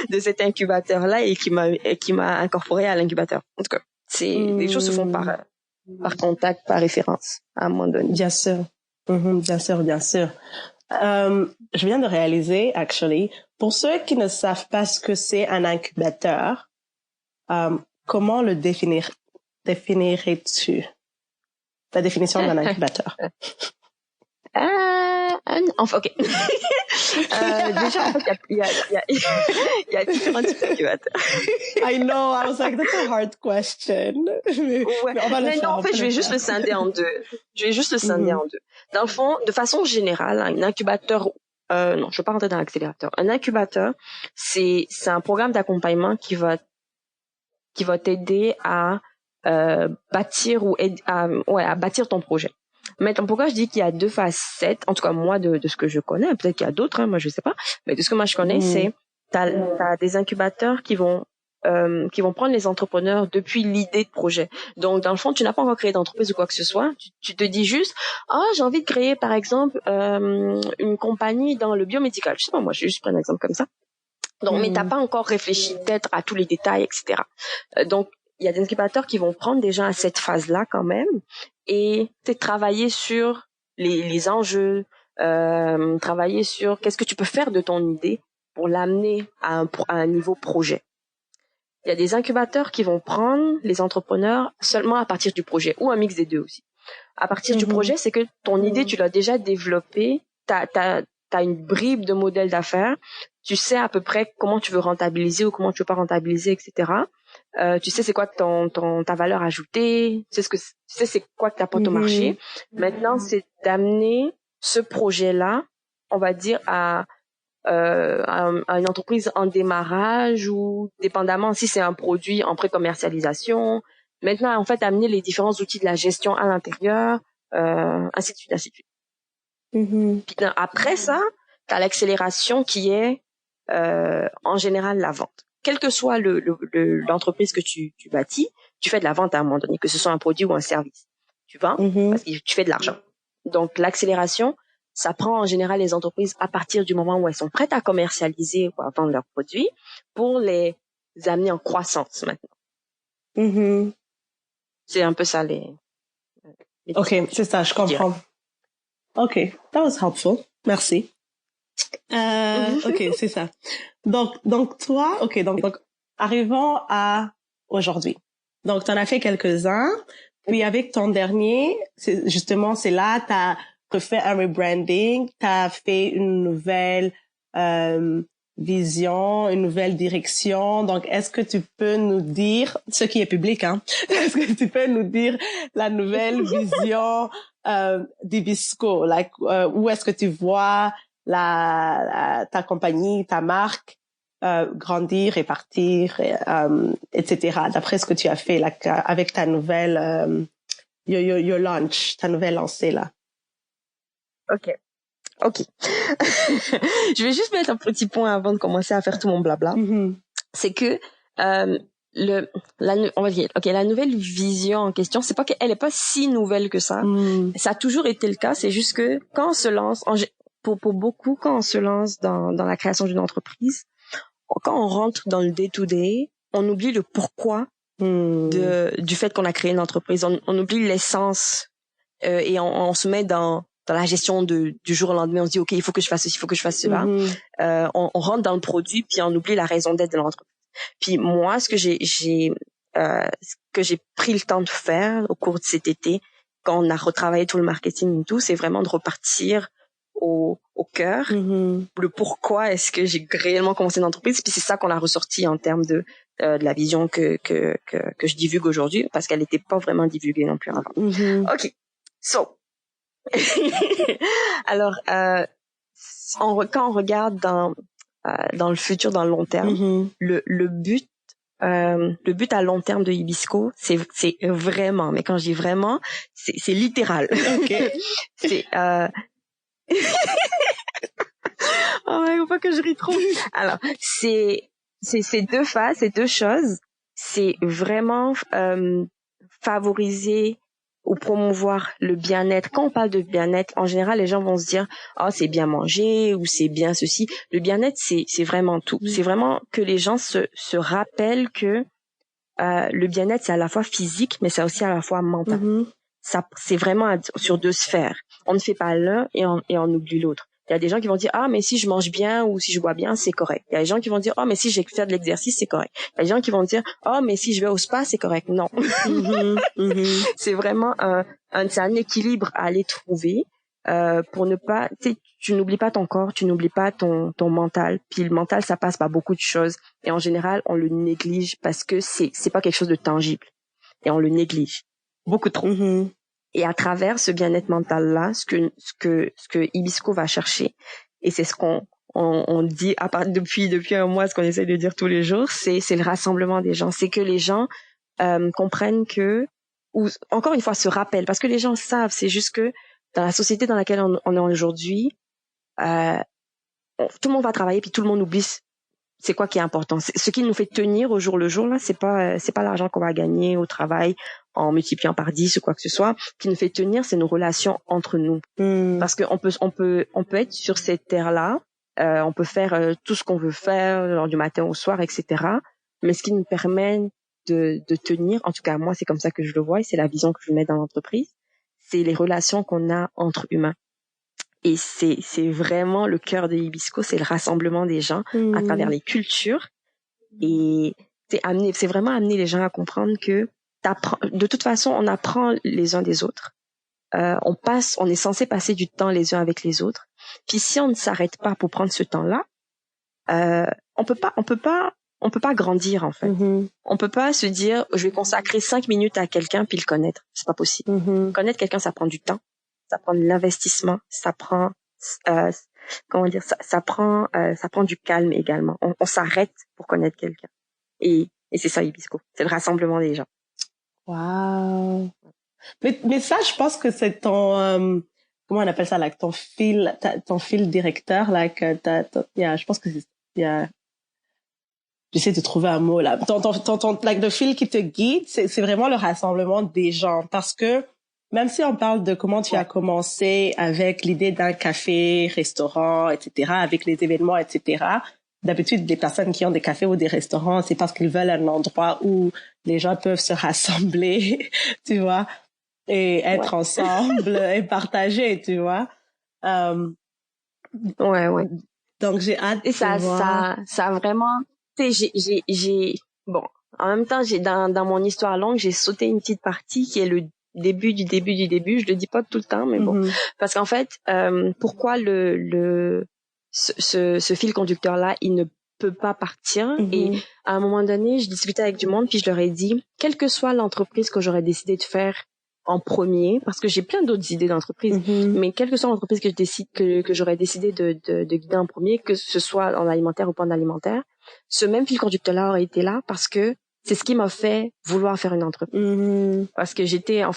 de cet incubateur-là et qui m'a incorporé à l'incubateur. En tout cas, les choses se font par contact, par référence à un moment donné. Bien sûr. Bien sûr, bien sûr. Je viens de réaliser, actually, pour ceux qui ne savent pas ce que c'est un incubateur, comment le définirais-tu? La définition d'un incubateur. Enfin, ok. Déjà, en fait, il y a différents types d'incubateurs. I know, I was like, that's a hard question. Mais on va le faire. Non, en fait, je vais juste le scinder en deux. Dans le fond, de façon générale, un incubateur, non, je vais pas rentrer dans l'accélérateur. Un incubateur, c'est un programme d'accompagnement qui va t'aider à bâtir à bâtir ton projet. Maintenant, pourquoi je dis qu'il y a 2 facettes, en tout cas moi de ce que je connais, peut-être qu'il y a d'autres, moi je sais pas, mais de ce que moi je connais, c'est t'as des incubateurs qui vont prendre les entrepreneurs depuis l'idée de projet. Donc dans le fond, tu n'as pas encore créé d'entreprise ou quoi que ce soit, tu te dis juste j'ai envie de créer par exemple une compagnie dans le biomédical. Je sais pas, moi je vais juste prendre un exemple comme ça. Donc mais t'as pas encore réfléchi peut-être à tous les détails, etc. Donc il y a des incubateurs qui vont prendre des gens à cette phase-là quand même et travailler sur les enjeux, travailler sur qu'est-ce que tu peux faire de ton idée pour l'amener à un niveau projet. Il y a des incubateurs qui vont prendre les entrepreneurs seulement à partir du projet ou un mix des deux aussi. À partir du projet, c'est que ton idée, tu l'as déjà développée, t'as une bribe de modèle d'affaires, tu sais à peu près comment tu veux rentabiliser ou comment tu veux pas rentabiliser, etc. Tu sais c'est quoi ta valeur ajoutée, tu sais c'est quoi que t'apportes au marché. Maintenant, c'est d'amener ce projet-là, on va dire à une entreprise en démarrage ou dépendamment si c'est un produit en pré-commercialisation. Maintenant, en fait, amener les différents outils de la gestion à l'intérieur, ainsi de suite, ainsi de suite. Puis après ça, t'as l'accélération qui est en général la vente. Quelle que soit l'entreprise que tu bâtis, tu fais de la vente à un moment donné, que ce soit un produit ou un service. Tu vends parce que tu fais de l'argent. Donc l'accélération, ça prend en général les entreprises à partir du moment où elles sont prêtes à commercialiser ou à vendre leurs produits pour les amener en croissance maintenant. C'est un peu ça les OK, c'est ça, je comprends. OK, that was helpful. Merci. OK, c'est ça. Donc toi, OK, donc arrivons à aujourd'hui. Donc tu en as fait quelques-uns, puis avec ton dernier, c'est là t'as refait un rebranding, t'as fait une nouvelle vision, une nouvelle direction. Donc est-ce que tu peux nous dire ce qui est public est-ce que tu peux nous dire la nouvelle vision d'Hibisco, où est-ce que tu vois ta compagnie, ta marque grandir et partir, etc. D'après ce que tu as fait là, avec ta nouvelle your launch, ta nouvelle lancée là. Ok. Je vais juste mettre un petit point avant de commencer à faire tout mon blabla. C'est que on va dire, la nouvelle vision en question, c'est pas qu'elle est pas si nouvelle que ça. Ça a toujours été le cas. C'est juste que quand on se lance, pour beaucoup, quand on se lance dans la création d'une entreprise, quand on rentre dans le day-to-day, on oublie le pourquoi du fait qu'on a créé une entreprise. On oublie l'essence et on se met dans la gestion du jour au lendemain. On se dit, OK, il faut que je fasse ceci, il faut que je fasse cela. On rentre dans le produit, puis on oublie la raison d'être de l'entreprise. Puis moi, ce que j'ai pris le temps de faire au cours de cet été, quand on a retravaillé tout le marketing et tout, c'est vraiment de repartir au cœur, le pourquoi est-ce que j'ai réellement commencé une entreprise, puis c'est ça qu'on a ressorti en termes de la vision que je divulgue aujourd'hui, parce qu'elle n'était pas vraiment divulguée non plus avant. OK, so alors quand on regarde dans le futur, dans le long terme, le but à long terme de Hibisco, c'est vraiment, mais quand je dis vraiment, c'est littéral. Okay. C'est oh my God, faut pas que je ris trop. Alors, c'est deux phases, c'est deux choses. C'est vraiment favoriser ou promouvoir le bien-être. Quand on parle de bien-être, en général, les gens vont se dire « c'est bien manger » ou « c'est bien ceci ». Le bien-être, c'est vraiment tout. C'est vraiment que les gens se rappellent que le bien-être, c'est à la fois physique, mais c'est aussi à la fois mental. Ça, c'est vraiment sur deux sphères. On ne fait pas l'un et on oublie l'autre. Il y a des gens qui vont dire mais si je mange bien ou si je bois bien, c'est correct. Il y a des gens qui vont dire mais si je fais de l'exercice, c'est correct. Il y a des gens qui vont dire mais si je vais au spa, c'est correct. Non. C'est vraiment c'est un équilibre à aller trouver pour ne pas tu n'oublies pas ton corps, tu n'oublies pas ton mental. Puis le mental, ça passe par beaucoup de choses et en général, on le néglige parce que c'est pas quelque chose de tangible et on le néglige beaucoup trop. Et à travers ce bien-être mental-là, ce que Hibisco va chercher, et c'est ce qu'on dit à part depuis un mois, ce qu'on essaie de dire tous les jours, c'est le rassemblement des gens. C'est que les gens comprennent que, ou encore une fois se rappellent, parce que les gens savent, c'est juste que dans la société dans laquelle on est aujourd'hui, tout le monde va travailler puis tout le monde oublie c'est quoi qui est important. Ce qui nous fait tenir au jour le jour là, c'est pas l'argent qu'on va gagner au travail en multipliant par 10 ou quoi que ce soit. Ce qui nous fait tenir, c'est nos relations entre nous. Parce que on peut être sur cette terre là, on peut faire tout ce qu'on veut faire du matin au soir, etc. Mais ce qui nous permet de tenir, en tout cas moi c'est comme ça que je le vois et c'est la vision que je mets dans l'entreprise, c'est les relations qu'on a entre humains. Et c'est vraiment le cœur de Hibisco, c'est le rassemblement des gens à travers les cultures. Et c'est vraiment amener les gens à comprendre que de toute façon, on apprend les uns des autres. On est censé passer du temps les uns avec les autres. Puis si on ne s'arrête pas pour prendre ce temps-là, on peut pas grandir en fait. On peut pas se dire je vais consacrer 5 minutes à quelqu'un puis le connaître. C'est pas possible. Connaître quelqu'un, ça prend du temps. Ça prend de l'investissement, ça prend ça prend du calme également. On s'arrête pour connaître quelqu'un. Et c'est ça Hibisco, c'est le rassemblement des gens. Wow. Mais ça, je pense que c'est ton comment on appelle ça là, ton fil directeur là que je pense que j'essaie de trouver un mot là. Ton le fil qui te guide, c'est vraiment le rassemblement des gens parce que même si on parle de comment tu as commencé avec l'idée d'un café, restaurant, etc., avec les événements, etc., d'habitude, les personnes qui ont des cafés ou des restaurants, c'est parce qu'ils veulent un endroit où les gens peuvent se rassembler, tu vois, et être ensemble et partager, tu vois. Donc, j'ai hâte de voir. Ça a vraiment, tu sais, bon, en même temps, dans mon histoire longue, j'ai sauté une petite partie qui est le début du début. Je le dis pas tout le temps, mais bon. Parce qu'en fait, pourquoi ce fil conducteur là, il ne peut pas partir. Et à un moment donné, je discutais avec du monde, puis je leur ai dit, quelle que soit l'entreprise que j'aurais décidé de faire en premier, parce que j'ai plein d'autres idées d'entreprise, mais quelle que soit l'entreprise que j'aurais décidé de guider en premier, que ce soit en alimentaire ou pas en alimentaire, ce même fil conducteur là aurait été là parce que c'est ce qui m'a fait vouloir faire une entreprise. Parce que j'étais un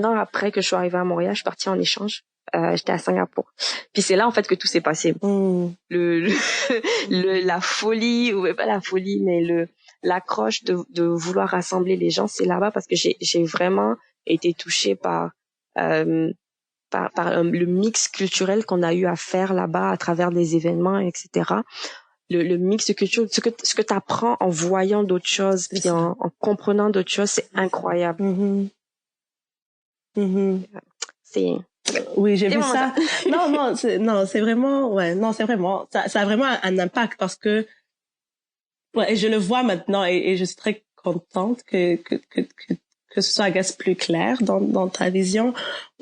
an après que je suis arrivée à Montréal, je suis partie en échange j'étais à Singapour. Puis c'est là en fait que tout s'est passé. La folie, ou pas la folie, mais l'accroche de vouloir rassembler les gens, c'est là-bas parce que j'ai vraiment été touchée par le mix culturel qu'on a eu à faire là-bas à travers des événements, etc. Le mix culturel, ce que tu apprends en voyant d'autres choses, puis en comprenant d'autres choses, c'est incroyable. C'est oui, j'ai vu ça. Non, c'est vraiment, ouais, non, c'est vraiment, ça a vraiment un impact parce que, ouais, je le vois maintenant et je suis très contente que ce soit, I guess, plus clair dans ta vision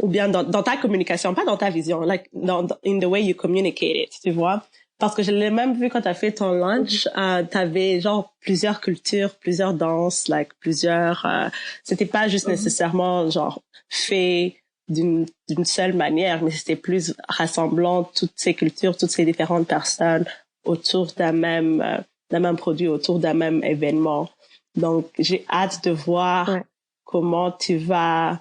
ou bien dans ta communication, pas dans ta vision, like, in the way you communicate it, tu vois. Parce que je l'ai même vu quand t'as fait ton lunch, t'avais genre plusieurs cultures, plusieurs danses, like plusieurs, c'était pas juste nécessairement genre fait d'une seule manière, mais c'était plus rassemblant toutes ces cultures, toutes ces différentes personnes autour d'un même produit, autour d'un même événement. Donc, j'ai hâte de voir comment tu vas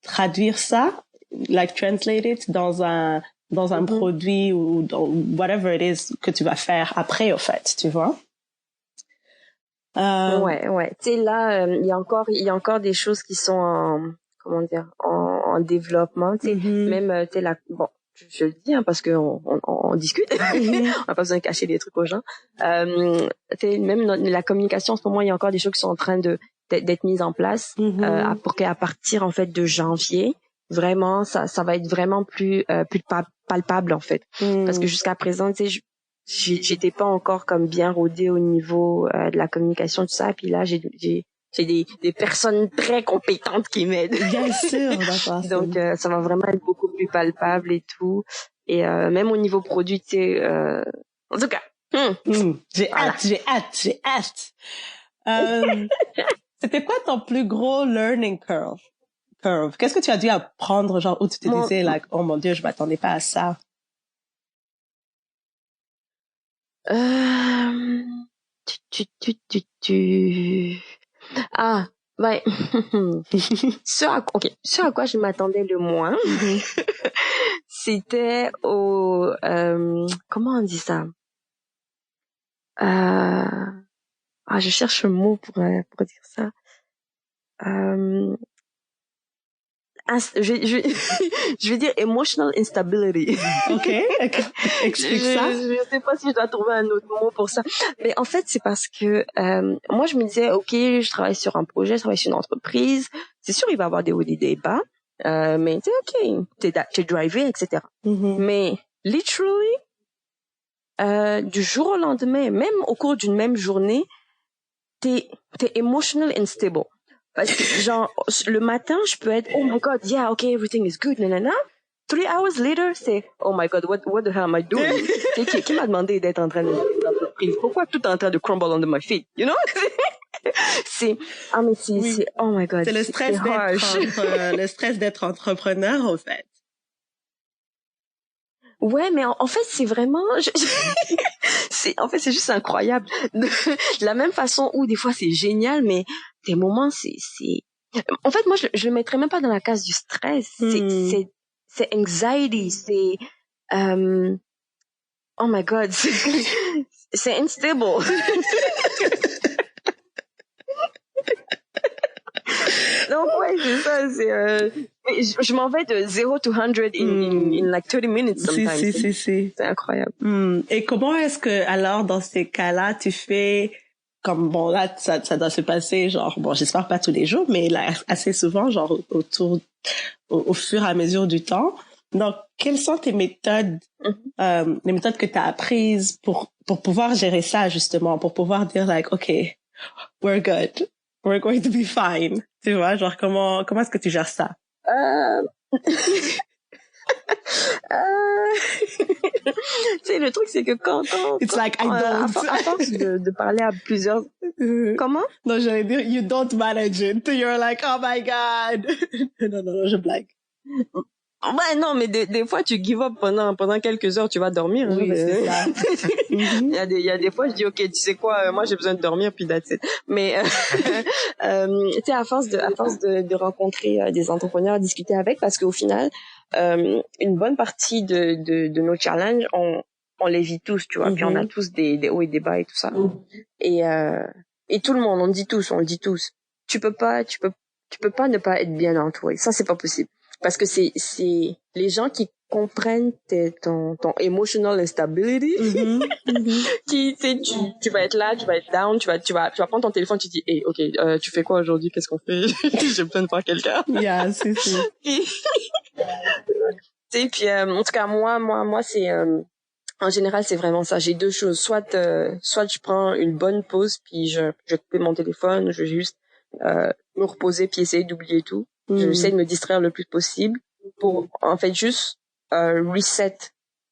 traduire ça, like translate it dans un produit ou dans whatever it is que tu vas faire après, au fait, tu vois. Ouais. Tu sais, là, il y a encore des choses qui sont en développement, tu sais, même, tu sais, bon, je le dis, parce que on discute. On n'a pas besoin de cacher des trucs aux gens. Tu sais, même dans la communication, en ce moment, il y a encore des choses qui sont en train d'être mises en place, pour qu'à partir, en fait, de janvier, vraiment, ça va être vraiment plus palpable, en fait. Parce que jusqu'à présent, tu sais, j'étais pas encore comme bien rodée au niveau de la communication, tout ça. Puis là, j'ai des personnes très compétentes qui m'aident. Bien sûr, d'accord. Donc, ça va vraiment être beaucoup plus palpable et tout. Et même au niveau produit, tu sais, en tout cas. J'ai hâte. C'était quoi ton plus gros learning curve? Qu'est-ce que tu as dû apprendre, genre, où tu te disais, like, oh mon Dieu, je m'attendais pas à ça? Ah, ouais. Ce à quoi je m'attendais le moins, c'était comment on dit ça? Je cherche un mot pour dire ça. Je vais dire emotional instability. Ok, explique ça. Je sais pas si je dois trouver un autre mot pour ça. Mais en fait, c'est parce que moi, je me disais, ok, je travaille sur un projet, je travaille sur une entreprise. C'est sûr, il va y avoir des hauts et des bas. Mais tu sais, ok, t'es drivé, etc. Mais literally, du jour au lendemain, même au cours d'une même journée, t'es emotional unstable. Parce que, genre, le matin, je peux être, oh my God, yeah, okay, everything is good, nanana. 3 hours later, c'est, oh my God, what the hell am I doing? Qui m'a demandé d'être en train d'entreprise? Pourquoi tout est en train de crumble under my feet? You know? c'est, oh my God. C'est le stress d'être entrepreneur, en fait. Ouais, mais en fait, c'est vraiment, en fait, c'est juste incroyable. De la même façon où des fois c'est génial, mais des moments en fait, moi, je le mettrais même pas dans la case du stress. C'est anxiety, c'est, oh my God, c'est unstable. Donc, ouais, c'est ça, je m'en vais de 0 to 100 in like 30 minutes sometimes. Si. C'est incroyable. Et comment est-ce que, alors, dans ces cas-là, tu fais, comme, bon, là, ça doit se passer, genre, bon, j'espère pas tous les jours, mais là, assez souvent, genre, au fur et à mesure du temps. Donc, quelles sont tes méthodes, les méthodes que tu as apprises pour pouvoir gérer ça, justement, pour pouvoir dire, like, okay, we're good. We're going to be fine. Tu vois, genre, comment est-ce que tu gères ça? Tu sais, le truc, c'est que quand It's like, I don't. À force de parler à plusieurs, comment? Non, j'allais dire, you don't manage it. You're like, oh my God. Non, je blague. Ouais, non, mais des fois, tu give up pendant quelques heures, tu vas dormir. Oui, c'est ça. Il y a des fois, je dis, OK, tu sais quoi, moi, j'ai besoin de dormir, puis that's it. Mais, tu sais, à force de rencontrer des entrepreneurs, discuter avec, parce qu'au final, une bonne partie de nos challenges, on les vit tous, tu vois, puis on a tous des hauts et des bas et tout ça. Et tout le monde, on le dit tous. Tu peux pas ne pas être bien entouré. Ça, c'est pas possible. Parce que c'est les gens qui comprennent ton emotional instability, qui, tu vas être là, tu vas être down, tu vas prendre ton téléphone, tu dis, hey, OK, tu fais quoi aujourd'hui? Qu'est-ce qu'on fait? J'ai besoin de voir quelqu'un. Yeah, c'est ça. Puis, en tout cas, moi, c'est, en général, c'est vraiment ça. J'ai deux choses. Soit je prends une bonne pause, puis je coupe mon téléphone, je vais juste me reposer, puis essayer d'oublier tout. J'essaie de me distraire le plus possible pour, en fait, juste reset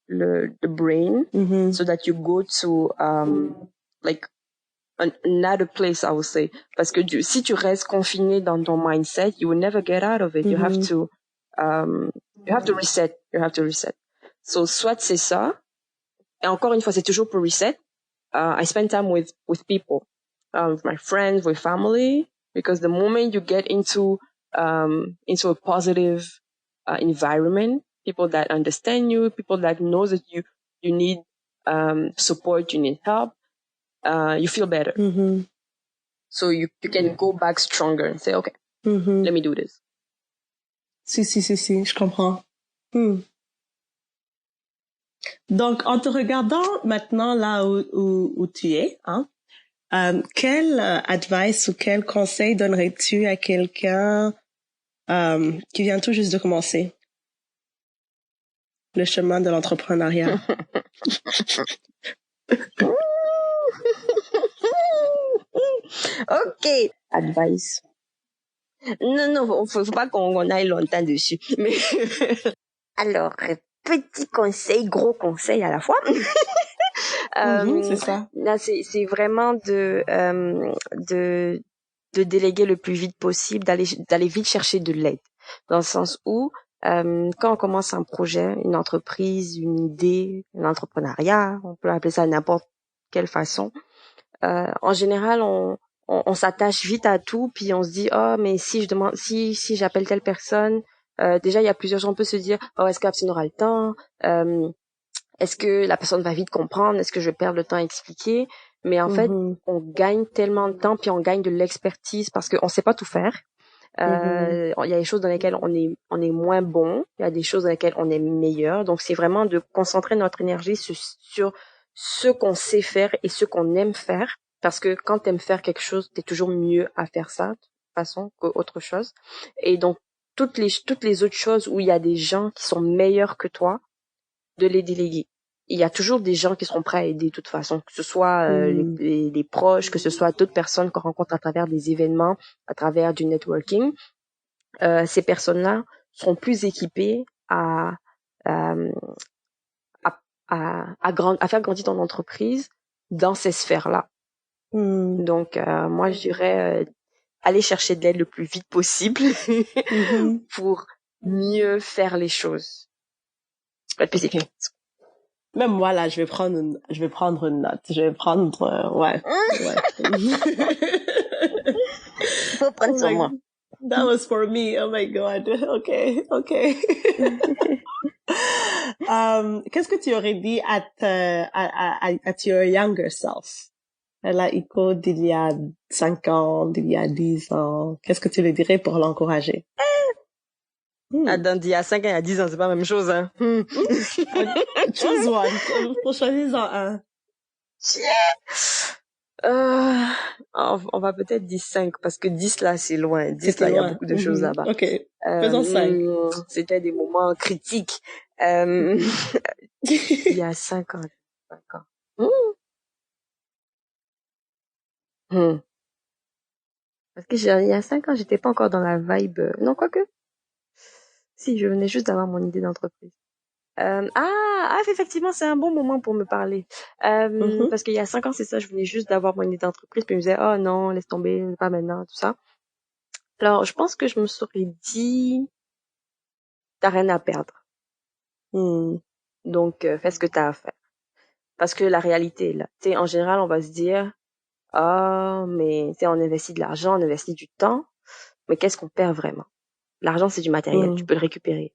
the brain, so that you go to like another place, I would say. Parce que si tu restes confiné dans ton mindset, you will never get out of it. You have to reset. You have to reset. So, soit c'est ça. Et encore une fois, c'est toujours pour reset. I spend time with people, with my friends, with family, because the moment you get into a positive environment, people that understand you, people that know that you need support, you need help, you feel better. So you can go back stronger and say, okay, let me do this. Si, je comprends. Donc, en te regardant maintenant là où tu es, hein, quel advice ou quel conseil donnerais-tu à quelqu'un qui vient tout juste de commencer le chemin de l'entrepreneuriat? OK. Advice. Non, faut pas qu'on aille longtemps dessus. Mais alors, petit conseil, gros conseil à la fois. C'est ça. Là, c'est vraiment de déléguer le plus vite possible, d'aller vite chercher de l'aide. Dans le sens où, quand on commence un projet, une entreprise, une idée, un entrepreneuriat, on peut appeler ça de n'importe quelle façon. En général, on s'attache vite à tout, puis on se dit, oh, mais si j'appelle telle personne, déjà il y a plusieurs gens, on peut se dire, oh, est-ce qu'Absine aura le temps? Est-ce que la personne va vite comprendre? Est-ce que je vais perdre le temps à expliquer? Mais en fait, on gagne tellement de temps, puis on gagne de l'expertise parce qu'on sait pas tout faire. Il y a des choses dans lesquelles on est moins bon, il y a des choses dans lesquelles on est meilleur. Donc c'est vraiment de concentrer notre énergie sur ce qu'on sait faire et ce qu'on aime faire. Parce que quand t'aimes faire quelque chose, t'es toujours mieux à faire ça, de toute façon, qu'autre chose. Et donc, toutes les autres choses où il y a des gens qui sont meilleurs que toi, de les déléguer. Il y a toujours des gens qui seront prêts à aider de toute façon, que ce soit les proches, que ce soit d'autres personnes qu'on rencontre à travers des événements, à travers du networking. Ces personnes-là seront plus équipées à faire grandir ton entreprise dans ces sphères-là. Donc, moi, je dirais aller chercher de l'aide le plus vite possible pour mieux faire les choses. Okay. Même moi, là, je vais prendre une note. Je vais prendre, ouais. Faut prendre sur moi. That was for me. Oh my God. Okay. Qu'est-ce que tu aurais dit at your younger self? La Iko d'il y a 5 ans, d'il y a 10 ans. Qu'est-ce que tu lui dirais pour l'encourager? D'il y a 5 ans, il y a 10 ans, c'est pas la même chose, hein. Choose one. Faut choisir un. On va peut-être dire 5, parce que 10 là, c'est loin. 10 là, il y a beaucoup de choses là-bas. OK. Faisons 5. C'était des moments critiques. Il y a 5 ans. Parce que il y a 5 ans, j'étais pas encore dans la vibe. Non, quoique. Si, je venais juste d'avoir mon idée d'entreprise. Effectivement, c'est un bon moment pour me parler. Parce qu'il y a 5 ans, c'est ça, je venais juste d'avoir mon idée d'entreprise, puis je me disais, oh non, laisse tomber, pas maintenant, tout ça. Alors, je pense que je me serais dit, t'as rien à perdre. Mm. Donc, fais ce que t'as à faire. Parce que la réalité est là. Tu sais, en général, on va se dire, ah, mais tu sais, on investit de l'argent, on investit du temps, mais qu'est-ce qu'on perd vraiment? L'argent, c'est du matériel, tu peux le récupérer.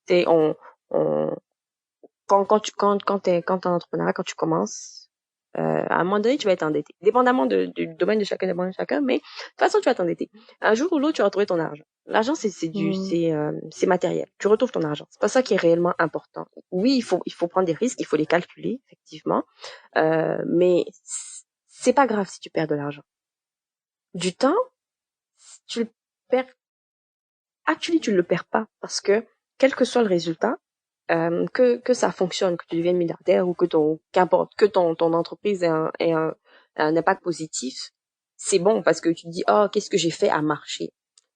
Tu sais, on, quand t'es en entrepreneuriat, quand tu commences, à un moment donné, tu vas être endetté. Dépendamment du domaine de chacun, mais de toute façon, tu vas t'endetter. Un jour ou l'autre, tu vas retrouver ton argent. L'argent, c'est matériel. Tu retrouves ton argent. C'est pas ça qui est réellement important. Oui, il faut prendre des risques, il faut les calculer, effectivement. Mais c'est pas grave si tu perds de l'argent. Du temps, tu le perds. Actually, tu le perds pas parce que quel que soit le résultat, que ça fonctionne, que tu deviennes milliardaire ou qu'importe, que ton entreprise ait un impact positif, c'est bon parce que tu te dis, oh, qu'est-ce que j'ai fait à marcher?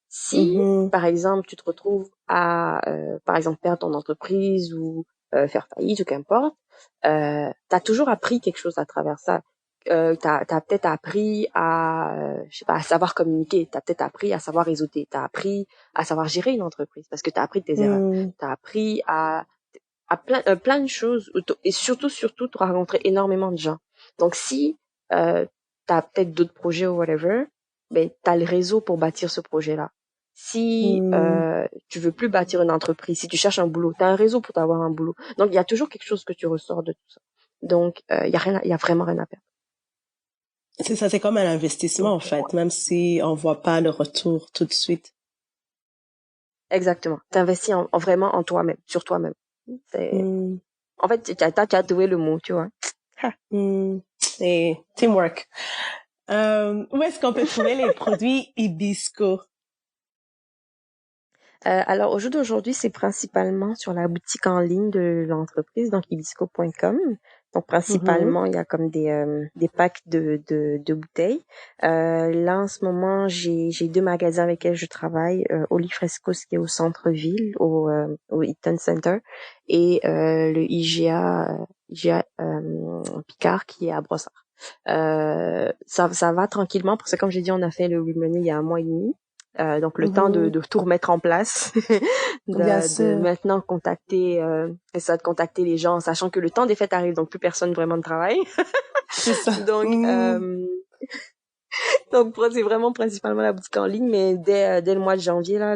Si, par exemple, tu te retrouves à, par exemple, perdre ton entreprise ou faire faillite ou qu'importe, t'as toujours appris quelque chose à travers ça. T'as peut-être appris à, je sais pas, à savoir communiquer. T'as peut-être appris à savoir réseauter. T'as appris à savoir gérer une entreprise parce que t'as appris de tes erreurs. T'as appris à plein de choses et surtout, tu as rencontré énormément de gens. Donc, si t'as peut-être d'autres projets ou whatever, ben t'as le réseau pour bâtir ce projet-là. Si tu veux plus bâtir une entreprise, si tu cherches un boulot, t'as un réseau pour t'avoir un boulot. Donc, il y a toujours quelque chose que tu ressors de tout ça. Donc, il y a vraiment rien à perdre. C'est ça, c'est comme un investissement en fait, même si on voit pas le retour tout de suite. Exactement. T'investis vraiment en toi-même, sur toi-même. En fait, t'as trouvé le mot, tu vois. Et teamwork. Où est-ce qu'on peut trouver les produits Hibisco? Alors, au jour d'aujourd'hui, c'est principalement sur la boutique en ligne de l'entreprise, donc hibisco.com. Donc, principalement, il y a comme des packs de bouteilles. Là, en ce moment, j'ai 2 magasins avec lesquels je travaille. Oli Frescos, qui est au centre-ville, au Eaton Center, et le IGA Picard, qui est à Brossard. Ça va tranquillement, parce que comme j'ai dit, on a fait le remoney il y a 1 mois et demi. Donc le temps de tout remettre en place, de maintenant contacter, de contacter les gens, sachant que le temps des fêtes arrive, donc plus personne vraiment ne travaille. C'est ça. Donc c'est vraiment principalement la boutique en ligne, mais dès le mois de janvier là,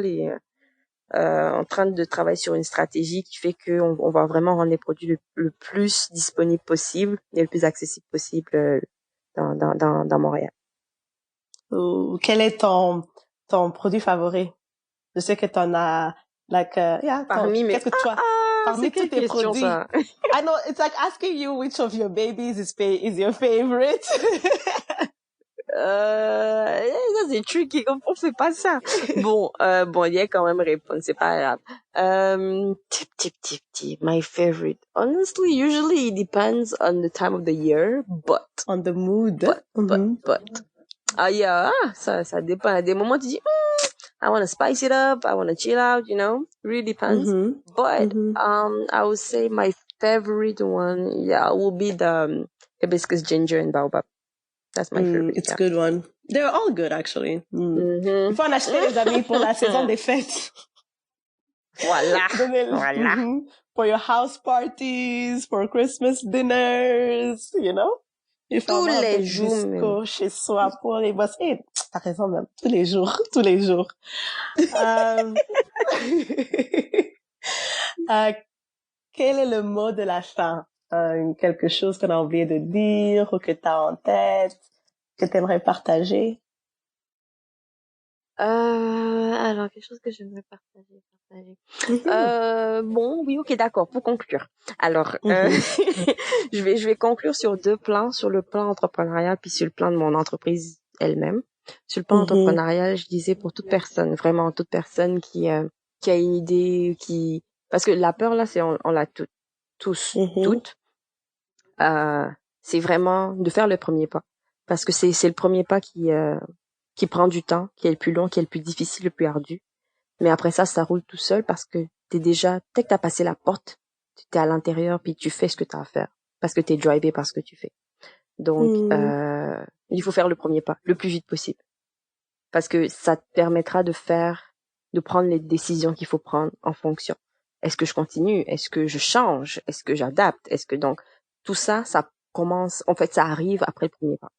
en train de travailler sur une stratégie qui fait que on va vraiment rendre les produits le plus disponible possible et le plus accessible possible dans Montréal. Quel est ton produit favori? Je sais que t'en as, parmi mes, qu'est-ce que toi, parmi tous tes produits. Ça? I know, it's like asking you which of your babies is your favorite. Ça c'est tricky, on fait pas ça. Bon, il y a quand même réponse, c'est pas grave. My favorite. Honestly, usually it depends on the time of the year, but. On the mood. But. Ça dépend. À des moments, tu dis, I want to spice it up, I want to chill out, you know, really depends. But, I would say my favorite one, will be the hibiscus ginger and baobab. That's my favorite. It's a good one. They're all good, actually. Il faut en acheter, les amis, pour la saison des fêtes. Voilà. Voilà. For your house parties, for Christmas dinners, you know? Il faut tous les jours. Chez soi pour les boss. T'as raison, même. Tous les jours. Tous les jours. Quel est le mot de la fin? Quelque chose qu'on a oublié de dire ou que t'as en tête, que t'aimerais partager? Alors, quelque chose que j'aimerais partager. Bon, oui, ok, d'accord, pour conclure. Alors, je vais conclure sur 2 plans, sur le plan entrepreneurial puis sur le plan de mon entreprise elle-même. Sur le plan entrepreneurial, je disais pour toute personne, vraiment toute personne qui a une idée, parce que la peur là, on l'a tous, toutes. C'est vraiment de faire le premier pas, parce que c'est le premier pas qui prend du temps, qui est le plus long, qui est le plus difficile, le plus ardu. Mais après ça roule tout seul parce que dès que t'as passé la porte, t'es à l'intérieur puis tu fais ce que t'as à faire. Parce que t'es drivé par ce que tu fais. Donc, il faut faire le premier pas, le plus vite possible. Parce que ça te permettra de prendre les décisions qu'il faut prendre en fonction. Est-ce que je continue? Est-ce que je change? Est-ce que j'adapte? Donc, tout ça, ça commence, en fait, ça arrive après le premier pas.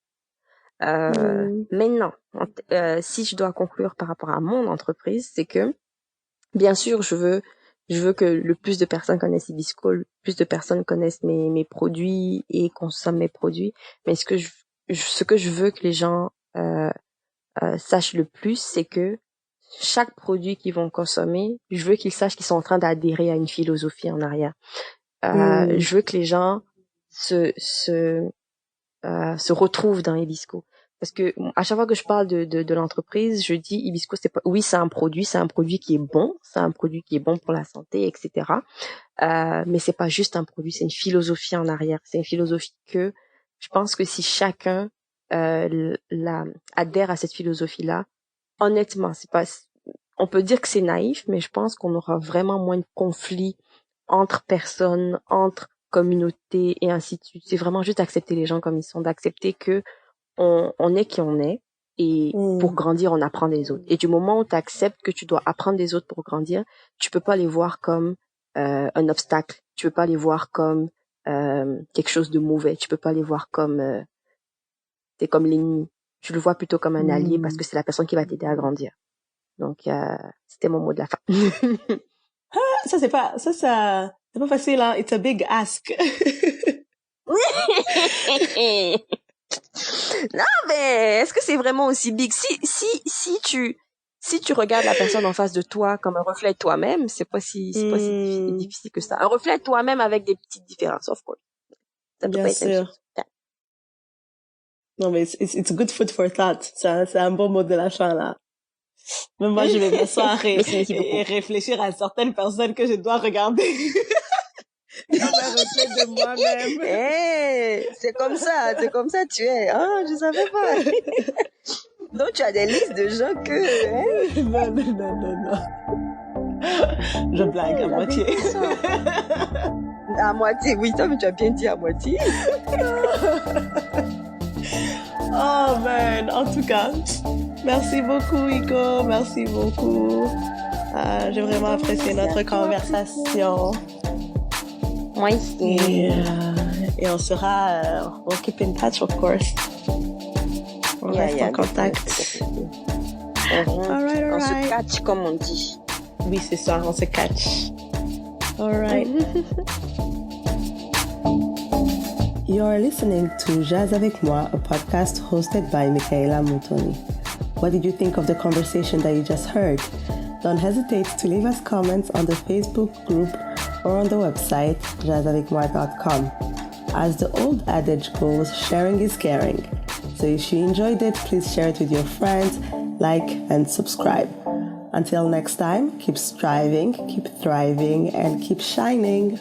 Maintenant, si je dois conclure par rapport à mon entreprise, c'est que, bien sûr, je veux que le plus de personnes connaissent Hibisco, le plus de personnes connaissent mes produits et consomment mes produits. Mais ce que je veux que les gens sachent le plus, c'est que chaque produit qu'ils vont consommer, je veux qu'ils sachent qu'ils sont en train d'adhérer à une philosophie en arrière. Je veux que les gens se retrouvent dans Hibisco. Parce que à chaque fois que je parle de l'entreprise, je dis Hibisco, c'est un produit qui est bon, c'est un produit qui est bon pour la santé, etc. Mais c'est pas juste un produit, c'est une philosophie en arrière. C'est une philosophie que je pense que si chacun adhère à cette philosophie-là, honnêtement, on peut dire que c'est naïf, mais je pense qu'on aura vraiment moins de conflits entre personnes, entre communautés et ainsi de suite. C'est vraiment juste accepter les gens comme ils sont, d'accepter que on est qui on est, et pour grandir, on apprend des autres. Et du moment où tu acceptes que tu dois apprendre des autres pour grandir, tu peux pas les voir comme un obstacle. Tu peux pas les voir comme quelque chose de mauvais. Tu peux pas les voir comme t'es comme l'ennemi. Tu le vois plutôt comme un allié parce que c'est la personne qui va t'aider à grandir. Donc c'était mon mot de la fin. C'est pas facile, hein. It's a big ask. Non, mais est-ce que c'est vraiment aussi big? Si tu regardes la personne en face de toi comme un reflet de toi-même, c'est pas si difficile que ça. Un reflet de toi-même avec des petites différences, of course. Ça peut Bien pas être sûr. Non, mais it's good food for thought. C'est un bon mot de la fin, là. Même moi, je vais m'asseoir et réfléchir à certaines personnes que je dois regarder. Comme un reflet de moi-même. Hey, c'est comme ça, tu es. Ah, je savais pas. Donc, tu as des listes de gens que... Non. Je blague à moitié. À moitié, oui, ça, mais tu as bien dit à moitié. Oh, man. En tout cas, merci beaucoup, Iko. Merci beaucoup. J'ai vraiment apprécié notre conversation. Moi aussi. Et on sera... we'll keep in touch, of course. On reste en contact. On se catch, comme on dit. Oui, c'est ça, on se catch. All right. You're listening to Jazz avec moi, a podcast hosted by Michaela Mutoni. What did you think of the conversation that you just heard? Don't hesitate to leave us comments on the Facebook group or on the website jazzavecmoi.com. As the old adage goes, sharing is caring. So if you enjoyed it, please share it with your friends, like, and subscribe. Until next time, keep striving, keep thriving, and keep shining.